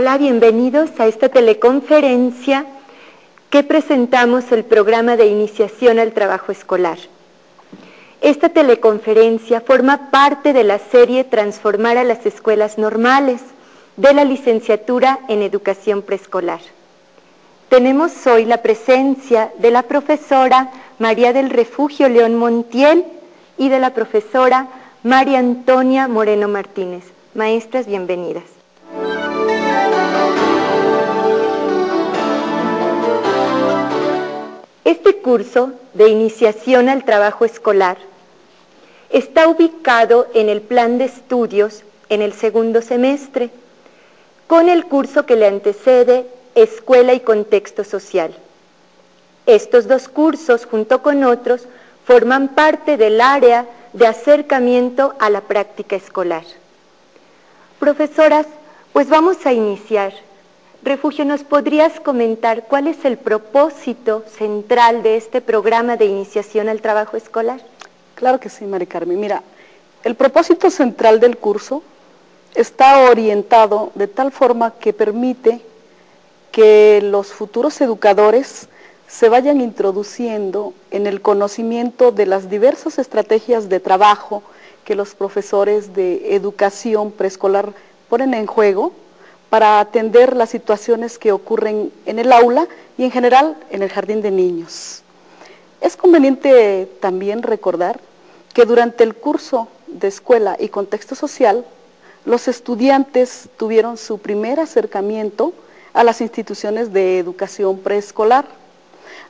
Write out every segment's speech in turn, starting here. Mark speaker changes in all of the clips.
Speaker 1: Hola, bienvenidos a esta teleconferencia que presentamos el programa de iniciación al trabajo escolar. Esta teleconferencia forma parte de la serie Transformar a las escuelas normales de la licenciatura en educación preescolar. Tenemos hoy la presencia de la profesora María del Refugio León Montiel y de la profesora María Antonia Moreno Martínez. Maestras, bienvenidas. Este curso de iniciación al trabajo escolar está ubicado en el plan de estudios en el segundo semestre, con el curso que le antecede Escuela y Contexto Social. Estos dos cursos, junto con otros, forman parte del área de acercamiento a la práctica escolar. Profesoras, pues vamos a iniciar. Refugio, ¿nos podrías comentar cuál es el propósito central de este programa de iniciación al trabajo escolar?
Speaker 2: Claro que sí, Mari Carmen. Mira, el propósito central del curso está orientado de tal forma que permite que los futuros educadores se vayan introduciendo en el conocimiento de las diversas estrategias de trabajo que los profesores de educación preescolar ponen en juego para atender las situaciones que ocurren en el aula y en general en el jardín de niños. Es conveniente también recordar que durante el curso de Escuela y Contexto Social, los estudiantes tuvieron su primer acercamiento a las instituciones de educación preescolar.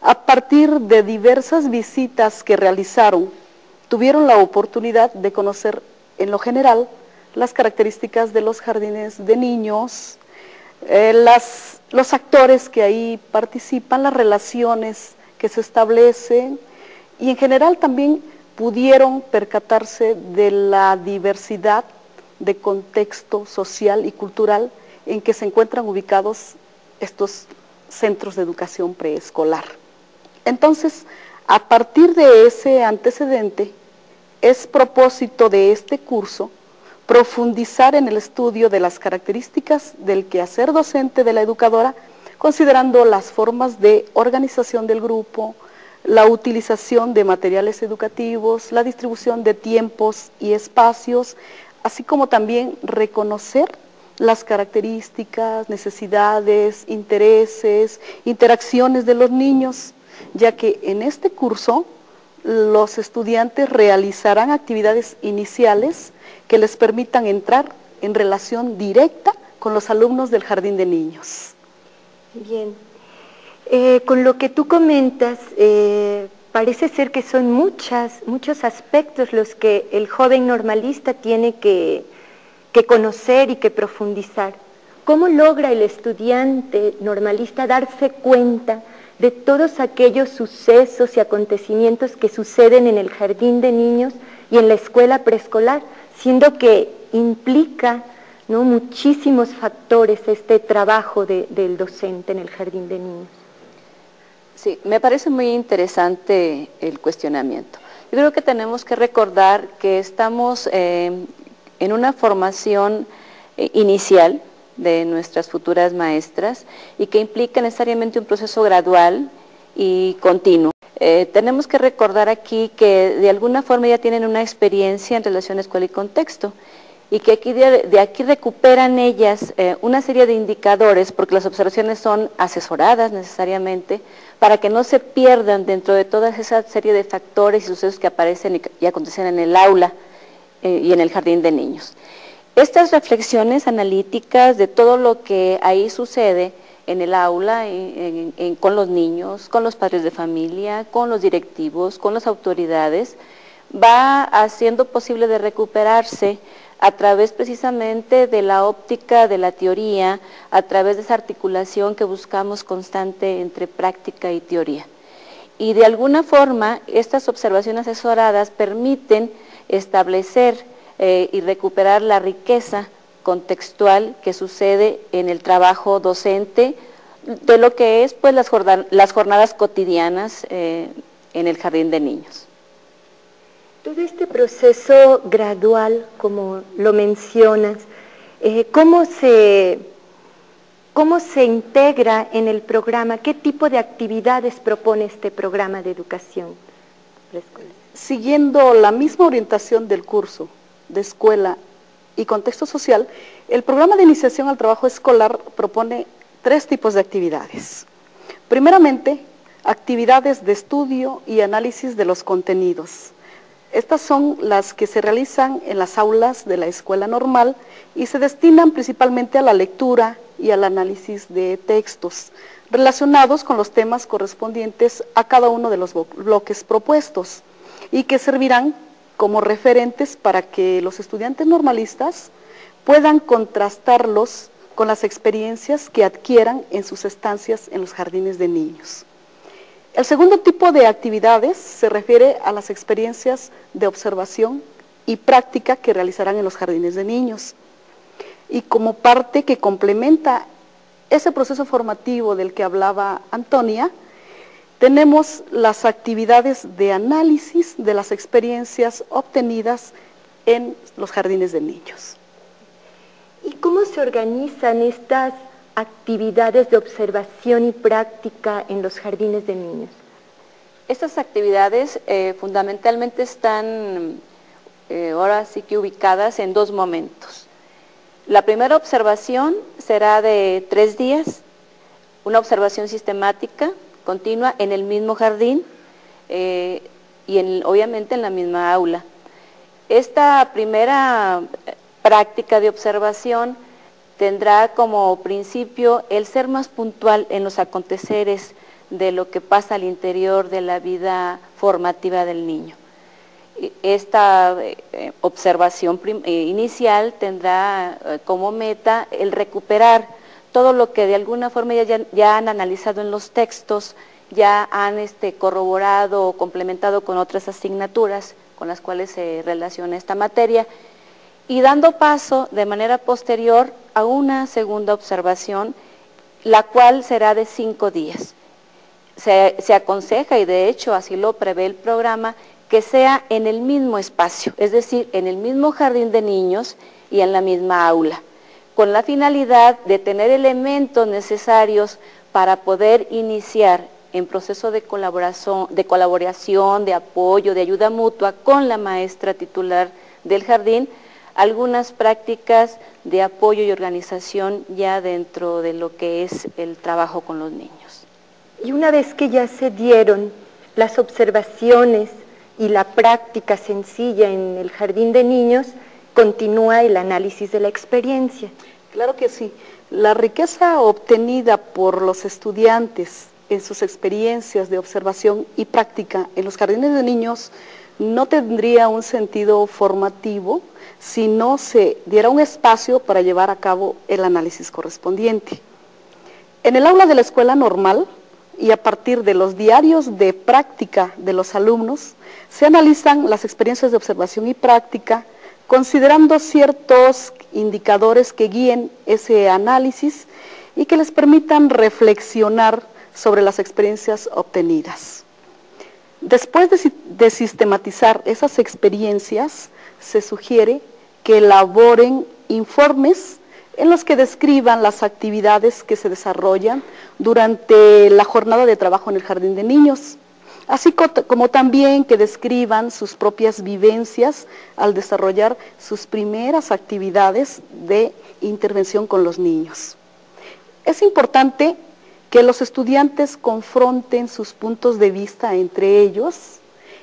Speaker 2: A partir de diversas visitas que realizaron, tuvieron la oportunidad de conocer en lo general las características de los jardines de niños, los actores que ahí participan, las relaciones que se establecen y en general también pudieron percatarse de la diversidad de contexto social y cultural en que se encuentran ubicados estos centros de educación preescolar. Entonces, a partir de ese antecedente, es propósito de este curso profundizar en el estudio de las características del quehacer docente de la educadora, considerando las formas de organización del grupo, la utilización de materiales educativos, la distribución de tiempos y espacios, así como también reconocer las características, necesidades, intereses, interacciones de los niños, ya que en este curso los estudiantes realizarán actividades iniciales que les permitan entrar en relación directa con los alumnos del jardín de niños.
Speaker 1: Bien, con lo que tú comentas, parece ser que son muchos aspectos los que el joven normalista tiene que conocer y que profundizar. ¿Cómo logra el estudiante normalista darse cuenta de todos aquellos sucesos y acontecimientos que suceden en el jardín de niños y en la escuela preescolar, siendo que implica, ¿no?, muchísimos factores este trabajo del docente en el jardín de niños?
Speaker 3: Sí, me parece muy interesante el cuestionamiento. Yo creo que tenemos que recordar que estamos en una formación inicial de nuestras futuras maestras y que implica necesariamente un proceso gradual y continuo. Tenemos que recordar aquí que de alguna forma ya tienen una experiencia en relación a escuela y contexto y que aquí de aquí recuperan ellas una serie de indicadores, porque las observaciones son asesoradas necesariamente, para que no se pierdan dentro de toda esa serie de factores y sucesos que aparecen y acontecen en el aula y en el jardín de niños. Estas reflexiones analíticas de todo lo que ahí sucede en el aula, con los niños, con los padres de familia, con los directivos, con las autoridades, va haciendo posible de recuperarse a través precisamente de la óptica de la teoría, a través de esa articulación que buscamos constante entre práctica y teoría. Y de alguna forma, estas observaciones asesoradas permiten establecer y recuperar la riqueza contextual que sucede en el trabajo docente de lo que es pues las jornadas cotidianas en el jardín de niños.
Speaker 1: Todo este proceso gradual, como lo mencionas, ¿cómo se ¿Cómo se integra en el programa? ¿Qué tipo de actividades propone este programa de educación preescolar?
Speaker 2: Siguiendo la misma orientación del curso de escuela y contexto social, el programa de iniciación al trabajo escolar propone 3 tipos de actividades. Primeramente, actividades de estudio y análisis de los contenidos. Estas son las que se realizan en las aulas de la escuela normal y se destinan principalmente a la lectura y al análisis de textos relacionados con los temas correspondientes a cada uno de los bloques propuestos y que servirán como referentes para que los estudiantes normalistas puedan contrastarlos con las experiencias que adquieran en sus estancias en los jardines de niños. El segundo tipo de actividades se refiere a las experiencias de observación y práctica que realizarán en los jardines de niños. Y como parte que complementa ese proceso formativo del que hablaba Antonia, tenemos las actividades de análisis de las experiencias obtenidas en los jardines de niños.
Speaker 1: ¿Y cómo se organizan estas actividades de observación y práctica en los jardines de niños?
Speaker 3: Estas actividades fundamentalmente están ahora sí que ubicadas en 2 momentos. La primera observación será de 3 días, una observación sistemática, continua, en el mismo jardín y obviamente en la misma aula. Esta primera práctica de observación tendrá como principio el ser más puntual en los aconteceres de lo que pasa al interior de la vida formativa del niño. Esta observación inicial tendrá como meta el recuperar todo lo que de alguna forma ya han analizado en los textos, ya han corroborado o complementado con otras asignaturas con las cuales se relaciona esta materia, y dando paso de manera posterior a una segunda observación, la cual será de 5 días. Se aconseja, y de hecho así lo prevé el programa, que sea en el mismo espacio, es decir, en el mismo jardín de niños y en la misma aula, con la finalidad de tener elementos necesarios para poder iniciar en proceso de colaboración, de apoyo, de ayuda mutua con la maestra titular del jardín, algunas prácticas de apoyo y organización ya dentro de lo que es el trabajo con los niños.
Speaker 1: Y una vez que ya se dieron las observaciones y la práctica sencilla en el jardín de niños, continúa el análisis de la experiencia.
Speaker 2: Claro que sí. La riqueza obtenida por los estudiantes en sus experiencias de observación y práctica en los jardines de niños no tendría un sentido formativo si no se diera un espacio para llevar a cabo el análisis correspondiente. En el aula de la escuela normal y a partir de los diarios de práctica de los alumnos, se analizan las experiencias de observación y práctica, considerando ciertos indicadores que guíen ese análisis y que les permitan reflexionar sobre las experiencias obtenidas. Después de sistematizar esas experiencias, se sugiere que elaboren informes en los que describan las actividades que se desarrollan durante la jornada de trabajo en el jardín de niños, así como también que describan sus propias vivencias al desarrollar sus primeras actividades de intervención con los niños. Es importante que los estudiantes confronten sus puntos de vista entre ellos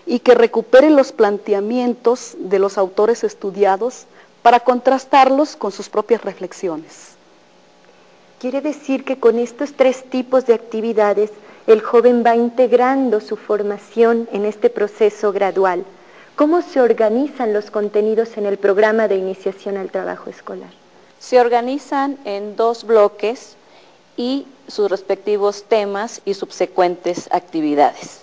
Speaker 2: y que recuperen los planteamientos de los autores estudiados para contrastarlos con sus propias reflexiones.
Speaker 1: Quiere decir que con estos 3 tipos de actividades, el joven va integrando su formación en este proceso gradual. ¿Cómo se organizan los contenidos en el programa de iniciación al trabajo escolar?
Speaker 3: Se organizan en 2 bloques y sus respectivos temas y subsecuentes actividades.